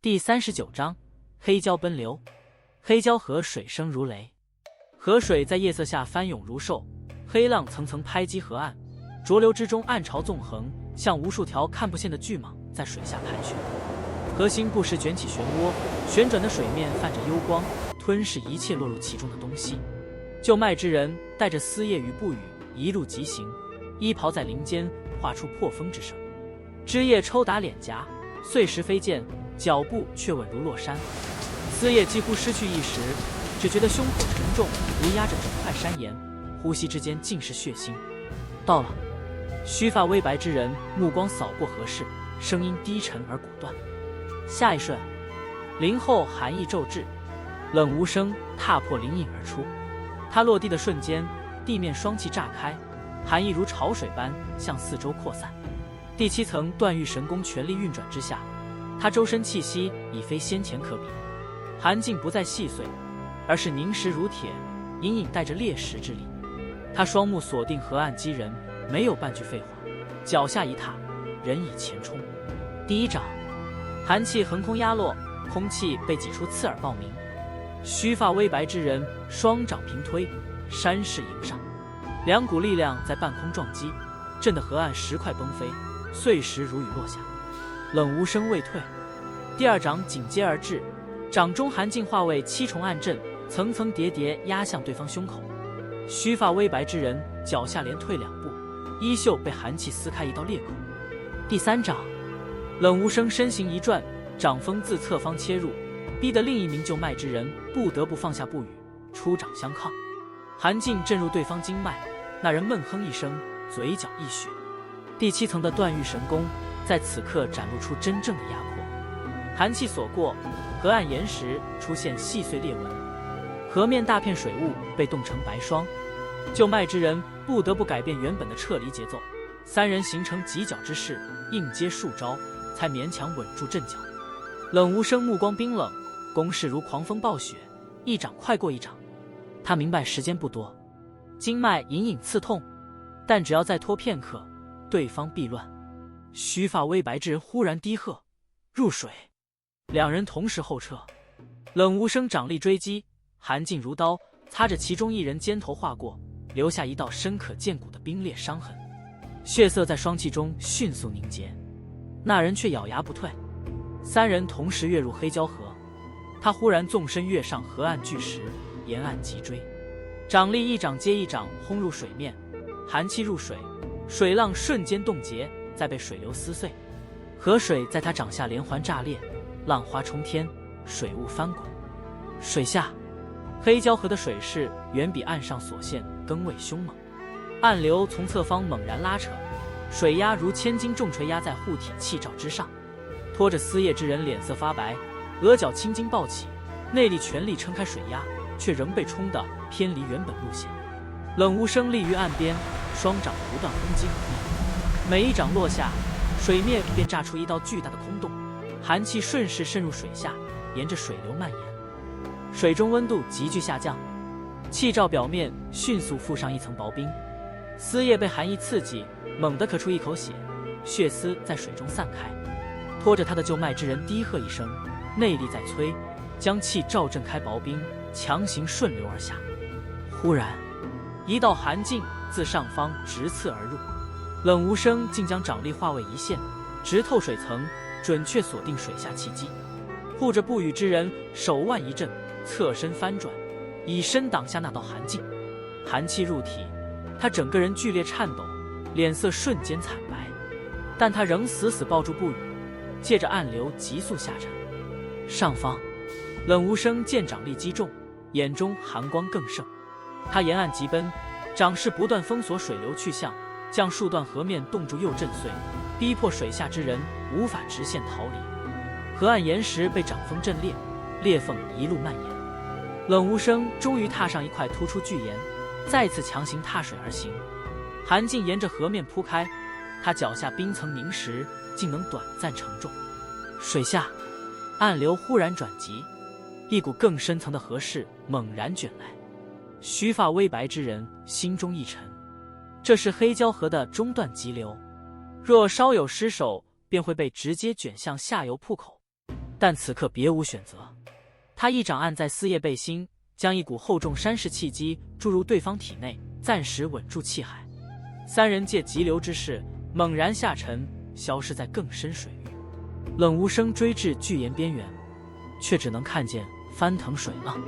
第39章黑蛟奔流。黑蛟河水声如雷，河水在夜色下翻涌如兽，黑浪层层拍击河岸，浊流之中暗潮纵横，像无数条看不见的巨蟒在水下盘旋。河心不时卷起漩涡，旋转的水面泛着幽光，吞噬一切落入其中的东西。救脉之人带着丝叶与不语一路疾行，衣袍在林间画出破风之声，枝叶抽打脸颊，碎石飞溅，脚步却稳如落山。丝叶几乎失去意识，只觉得胸口沉重，如压着整块山岩，呼吸之间尽是血腥。到了。须发微白之人目光扫过河势，声音低沉而果断。下一瞬，林后寒意骤至，冷无声踏破林影而出。他落地的瞬间，地面霜气炸开，寒意如潮水般向四周扩散。第7层断玉神功全力运转之下，他周身气息已非先前可比，寒劲不再细碎，而是凝实如铁，隐隐带着裂石之力。他双目锁定河岸击人，没有半句废话，脚下一踏，人已前冲。第1掌，寒气横空压落，空气被挤出刺耳爆鸣。须发微白之人双掌平推，山势迎上，两股力量在半空撞击，震得河岸石块崩飞，碎石如雨落下。冷无声未退，第2掌紧接而至，掌中寒劲化为7重暗阵，层层叠叠压向对方胸口。须发微白之人脚下连退2步，衣袖被寒气撕开一道裂口。第3掌，冷无声身形一转，掌锋自侧方切入，逼得另一名救脉之人不得不放下不语，出掌相抗。寒劲震入对方经脉，那人闷哼一声，嘴角溢血。第7层的断玉神功在此刻展露出真正的压迫。寒气所过，河岸岩石出现细碎裂纹，河面大片水雾被冻成白霜。救脉之人不得不改变原本的撤离节奏，三人形成犄角之势，应接数招，才勉强稳住阵脚。冷无声目光冰冷，攻势如狂风暴雪，一掌快过一掌。他明白时间不多，经脉隐隐刺痛，但只要再拖片刻，对方必乱。须发微白之人忽然低喝：“入水！”两人同时后撤。冷无声掌力追击，寒劲如刀，擦着其中一人肩头划过，留下一道深可见骨的冰裂伤痕。血色在霜气中迅速凝结，那人却咬牙不退。三人同时跃入黑蛟河，他忽然纵身跃上河岸巨石，沿岸急追，掌力一掌接一掌轰入水面，寒气入水，水浪瞬间冻结，再被水流撕碎。河水在他掌下连环炸裂，浪花冲天，水雾翻滚。水下，黑蛟河的水势远比岸上所现更为凶猛，暗流从侧方猛然拉扯，水压如千斤重锤压在护体气罩之上。拖着丝叶之人脸色发白，额角青筋暴起，内力全力撑开水压，却仍被冲得偏离原本路线。冷无声立于岸边，双掌不断轰击河面，每一掌落下，水面便炸出一道巨大的空洞，寒气顺势渗入水下，沿着水流蔓延。水中温度急剧下降，气罩表面迅速附上一层薄冰，丝叶被寒意刺激，猛地咳出一口血，血丝在水中散开。拖着他的救脉之人低喝一声，内力在催，将气罩震开薄冰，强行顺流而下。忽然，一道寒劲自上方直刺而入，冷无声竟将掌力化为一线，直透水层，准确锁定水下气机。护着不语之人手腕一震，侧身翻转，以身挡下那道寒劲。寒气入体，他整个人剧烈颤抖，脸色瞬间惨白，但他仍死死抱住不语，借着暗流急速下沉。上方，冷无声见掌力击中，眼中寒光更盛。他沿岸急奔，掌势不断封锁水流去向，将数段河面冻住又震碎，逼迫水下之人无法直线逃离。河岸岩石被掌风震裂，裂缝一路蔓延。冷无声终于踏上一块突出巨岩，再次强行踏水而行。寒劲沿着河面铺开，他脚下冰层凝实，竟能短暂承重。水下，暗流忽然转急，一股更深层的河势猛然卷来。须发微白之人心中一沉，这是黑蛟河的中段急流，若稍有失手，便会被直接卷向下游铺口。但此刻别无选择。他一掌按在丝叶背心，将一股厚重山势气机注入对方体内，暂时稳住气海。三人借急流之势猛然下沉，消失在更深水域。冷无声追至巨岩边缘，却只能看见翻腾水浪，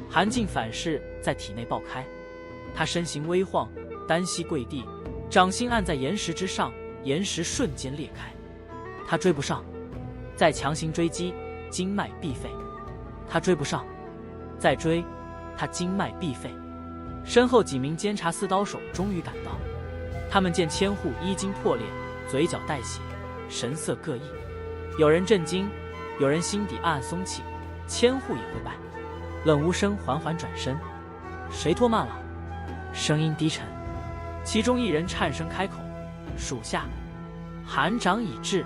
寒劲反噬在体内爆开。他身形微晃，单膝跪地，掌心按在岩石之上，岩石瞬间裂开。他追不上，再强行追击，经脉必废。他追不上，再追，他经脉必废。身后几名监察司刀手终于赶到，他们见千户衣襟破裂，嘴角带血，神色各异。有人震惊，有人心底暗暗松气，千户也会败。冷无声缓缓转身，谁拖慢了？声音低沉，其中一人颤声开口：“属下。”寒掌已至，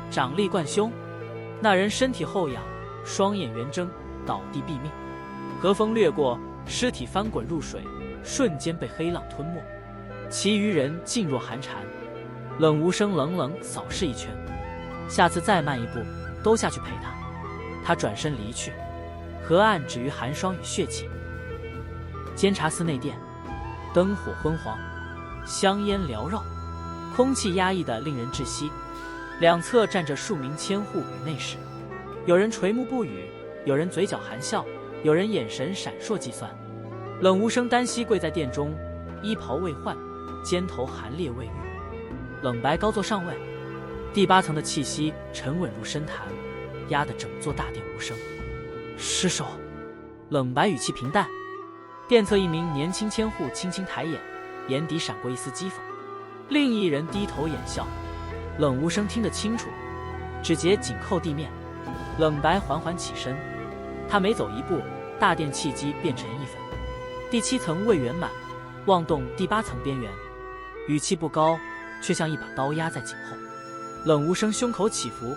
掌力贯胸。那人身体后仰，双眼圆睁，倒地毙命。和风掠过，尸体翻滚入水，瞬间被黑浪吞没。其余人噤若寒蝉。冷无声冷冷扫视一圈，下次再慢一步，都下去陪他。他转身离去，河岸止于寒霜与血气。监察司内殿，灯火昏黄，香烟缭绕，空气压抑得令人窒息。两侧站着数名千户与内侍，有人垂目不语，有人嘴角含笑，有人眼神闪烁计算。冷无声单膝跪在殿中，衣袍未换，肩头寒冽未愈。冷白高坐上位，第8层的气息沉稳如深潭，压得整座大殿无声。失手。冷白语气平淡。殿侧一名年轻千户轻轻抬眼，眼底闪过一丝讥讽。另一人低头掩笑。冷无声听得清楚，指节紧扣地面。冷白缓缓起身，他每走一步，大殿气机变成一粉。第7层未圆满，妄动第8层边缘。语气不高，却像一把刀压在颈后。冷无声胸口起伏，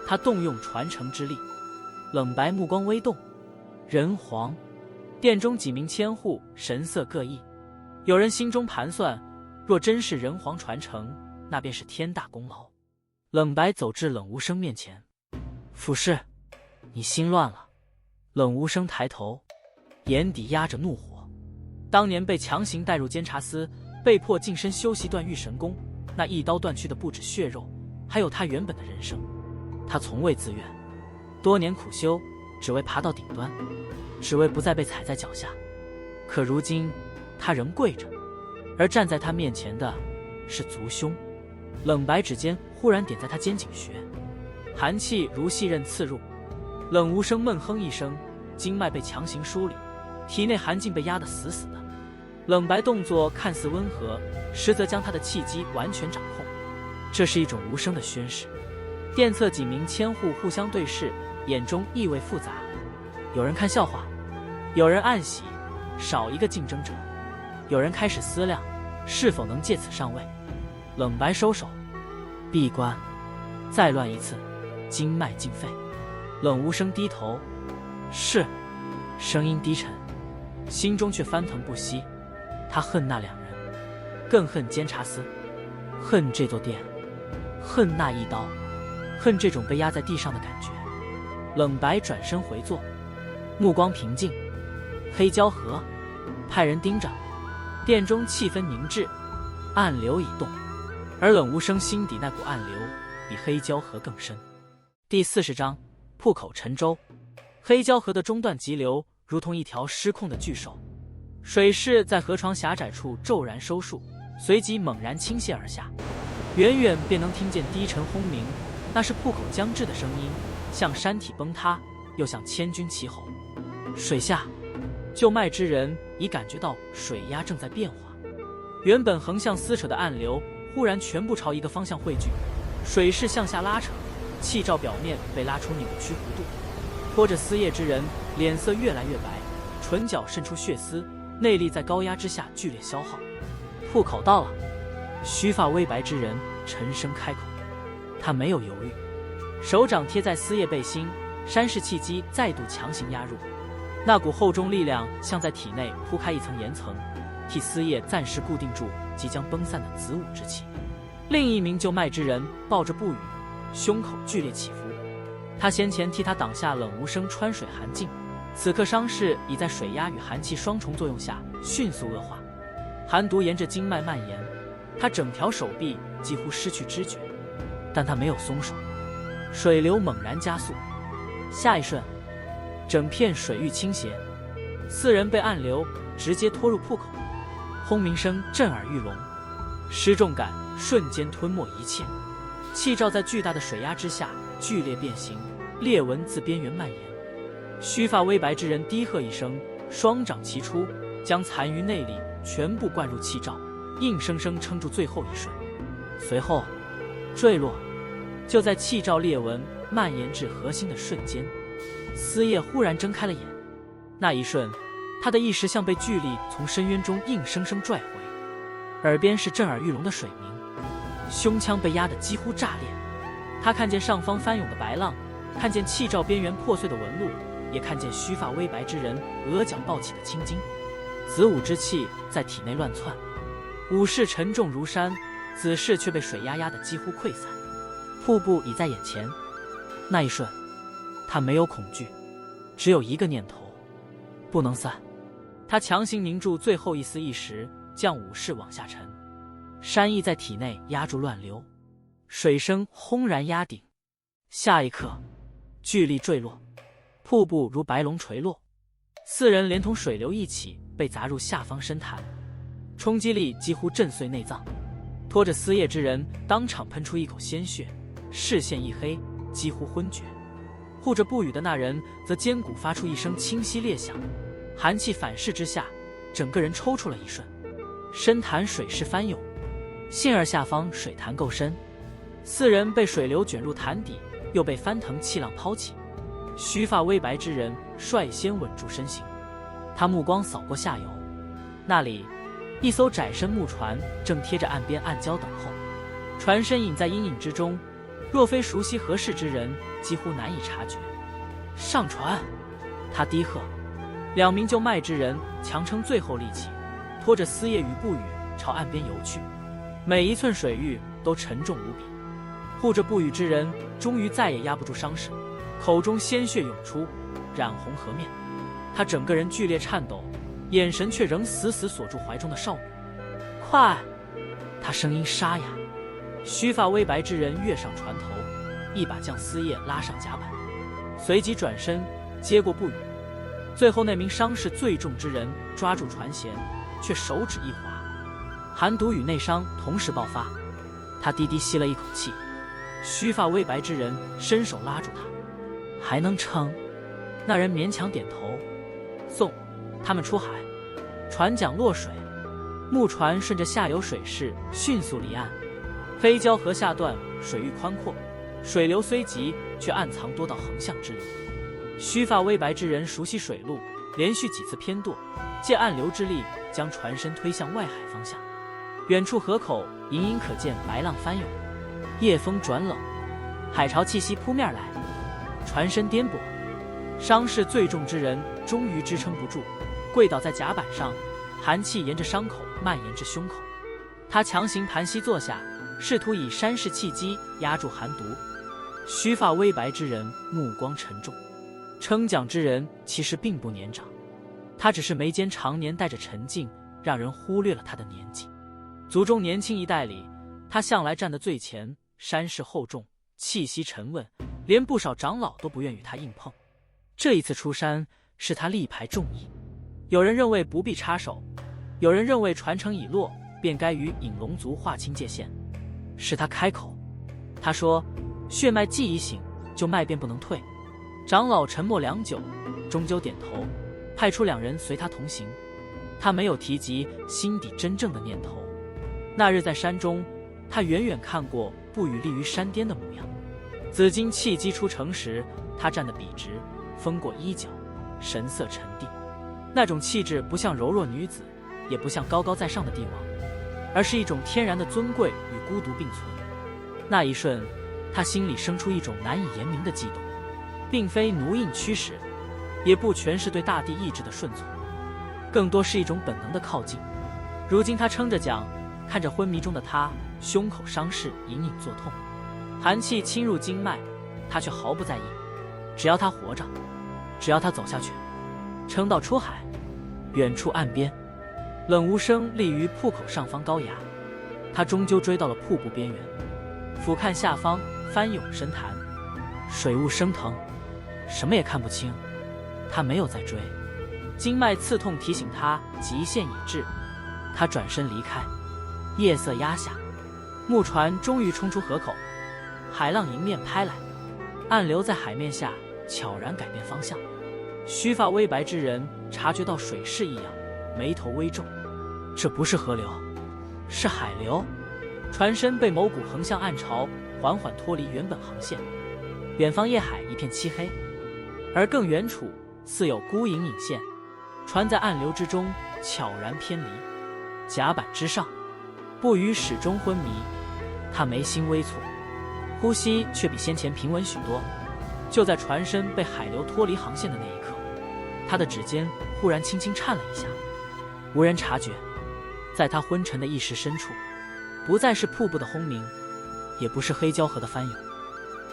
他动用传承之力。冷白目光微动，人皇。殿中几名千户神色各异，有人心中盘算，若真是人皇传承，那便是天大功劳。冷白走至冷无声面前，府士，你心乱了。冷无声抬头，眼底压着怒火。当年被强行带入监察司，被迫净身修习断玉神功，那一刀断去的不止血肉，还有他原本的人生。他从未自愿，多年苦修，只为爬到顶端，只为不再被踩在脚下。可如今他仍跪着，而站在他面前的是族兄。冷白指尖忽然点在他肩颈穴，寒气如细刃刺入。冷无声闷哼一声，经脉被强行梳理，体内寒劲被压得死死的。冷白动作看似温和，实则将他的气机完全掌控。这是一种无声的宣誓。殿侧几名千户互相对视，眼中意味复杂。有人看笑话，有人暗喜，少一个竞争者。有人开始思量，是否能借此上位。冷白收手，闭关，再乱一次，经脉尽废。冷无声低头，是，声音低沉，心中却翻腾不息。他恨那两人，更恨监察司，恨这座殿，恨那一刀，恨这种被压在地上的感觉。冷白转身回坐，目光平静。黑蛟河，派人盯着。殿中气氛凝滞，暗流已动，而冷无声心底那股暗流比黑蛟河更深。第40章铺口沉舟。黑蛟河的中段急流如同一条失控的巨兽，水势在河床狭窄处骤然收束，随即猛然倾泻而下。远远便能听见低沉轰鸣，那是铺口将至的声音，像山体崩塌，又像千军齐吼。水下救脉之人已感觉到水压正在变化，原本横向撕扯的暗流忽然全部朝一个方向汇聚，水势向下拉扯，气罩表面被拉出扭曲弧度。拖着丝叶之人脸色越来越白，唇角渗出血丝，内力在高压之下剧烈消耗。铺口到了。须发微白之人沉声开口，他没有犹豫，手掌贴在丝叶背心，山势气机再度强行压入。那股厚重力量像在体内铺开一层岩层，替丝叶暂时固定住即将崩散的子午之气。另一名救脉之人抱着不语，胸口剧烈起伏。他先前替他挡下冷无声穿水寒境，此刻伤势已在水压与寒气双重作用下迅速恶化，寒毒沿着经脉蔓延，他整条手臂几乎失去知觉，但他没有松手，水流猛然加速，下一瞬，整片水域倾斜，4人被暗流直接拖入瀑口，轰鸣声震耳欲聋，失重感瞬间吞没一切，气罩在巨大的水压之下剧烈变形，裂纹自边缘蔓延。须发微白之人低喝一声，双掌齐出，将残余内力全部灌入气罩，硬生生撑住最后一瞬，随后坠落。就在气罩裂纹蔓延至核心的瞬间，思叶忽然睁开了眼，那一瞬，他的意识像被巨力从深渊中硬生生拽回，耳边是震耳欲聋的水鸣，胸腔被压得几乎炸裂。他看见上方翻涌的白浪，看见气罩边缘破碎的纹路，也看见须发微白之人额角爆起的青筋，子午之气在体内乱窜，午视沉重如山，子视却被水压得几乎溃散。瀑布已在眼前，那一瞬，他没有恐惧，只有一个念头：不能散。他强行凝住最后一丝意识，将武士往下沉，山意在体内压住乱流，水声轰然压顶。下一刻，巨力坠落，瀑布如白龙垂落，4人连同水流一起被砸入下方深潭，冲击力几乎震碎内脏。拖着思叶之人当场喷出一口鲜血，视线一黑，几乎昏厥。护着不语的那人则肩骨发出一声清晰裂响，寒气反噬之下，整个人抽搐了一瞬。深潭水势翻涌，幸而下方水潭够深，4人被水流卷入潭底，又被翻腾气浪抛起。须发微白之人率先稳住身形，他目光扫过下游，那里一艘窄身木船正贴着岸边暗礁等候，船身隐在阴影之中，若非熟悉河势之人，几乎难以察觉。上船！他低喝。2名救脉之人强撑最后力气，拖着思叶与不语朝岸边游去，每一寸水域都沉重无比。护着不语之人终于再也压不住伤势，口中鲜血涌出，染红河面。他整个人剧烈颤抖，眼神却仍死死锁住怀中的少女。快！他声音沙哑。须发微白之人跃上船头，一把将思叶拉上甲板，随即转身接过不语。最后那名伤势最重之人抓住船舷，却手指一滑，寒毒与内伤同时爆发。他低低吸了一口气，须发微白之人伸手拉住他，还能撑？那人勉强点头。送他们出海。船桨落水，木船顺着下游水势迅速离岸。黑礁河下段水域宽阔，水流虽急，却暗藏多道横向之力。须发微白之人熟悉水路，连续几次偏舵，借暗流之力将船身推向外海方向。远处河口隐隐可见白浪翻涌，夜风转冷，海潮气息扑面来，船身颠簸。伤势最重之人终于支撑不住，跪倒在甲板上，寒气沿着伤口蔓延至胸口。他强行盘膝坐下，试图以山势气机压住寒毒。须发微白之人目光沉重，撑桨之人其实并不年长，他只是眉间常年带着沉静，让人忽略了他的年纪。族中年轻一代里，他向来站得最前，山势厚重，气息沉稳，连不少长老都不愿与他硬碰。这一次出山，是他力排众议。有人认为不必插手，有人认为传承已落，便该与隐龙族划清界限。是他开口，他说：“血脉既已醒，就脉便不能退。”长老沉默良久，终究点头，派出2人随他同行。他没有提及心底真正的念头。那日在山中，他远远看过不语立于山巅的模样。紫金气机出城时，他站得笔直，风过衣角，神色沉定。那种气质不像柔弱女子，也不像高高在上的帝王，而是一种天然的尊贵与孤独并存。那一瞬，他心里生出一种难以言明的悸动，并非奴印驱使，也不全是对大地意志的顺从，更多是一种本能的靠近。如今他撑着桨，看着昏迷中的他，胸口伤势隐隐作痛，寒气侵入经脉，他却毫不在意。只要他活着，只要他走下去，撑到出海。远处岸边，冷无声立于瀑口上方高崖，他终究追到了瀑布边缘，俯瞰下方，翻涌深潭，水雾升腾，什么也看不清。他没有再追，经脉刺痛提醒他极限已至，他转身离开。夜色压下，木船终于冲出河口，海浪迎面拍来，暗流在海面下悄然改变方向。须发微白之人察觉到水势异样，眉头微皱。这不是河流，是海流。船身被某股横向暗潮缓缓脱离原本航线，远方夜海一片漆黑，而更远处似有孤影隐现。船在暗流之中悄然偏离，甲板之上，步余始终昏迷，他眉心微蹙，呼吸却比先前平稳许多。就在船身被海流脱离航线的那一刻，他的指尖忽然轻轻颤了一下，无人察觉。在他昏沉的意识深处，不再是瀑布的轰鸣，也不是黑蛟河的翻涌，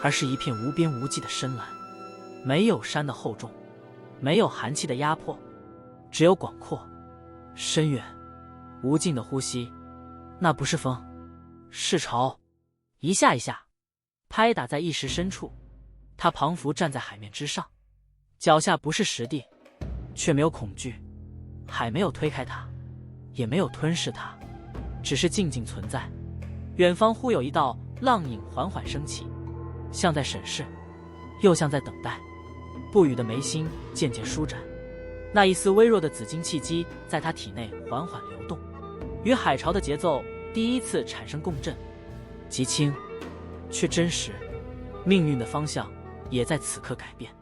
而是一片无边无际的深蓝。没有山的厚重，没有寒气的压迫，只有广阔、深远、无尽的呼吸。那不是风，是潮，一下一下拍打在意识深处。他彷佛站在海面之上，脚下不是实地，却没有恐惧。海没有推开他，也没有吞噬他，只是静静存在。远方忽有一道浪影缓缓升起，像在审视，又像在等待。不语的眉心渐渐舒展，那一丝微弱的紫金气机在他体内缓缓流动，与海潮的节奏第一次产生共振，极轻却真实。命运的方向也在此刻改变。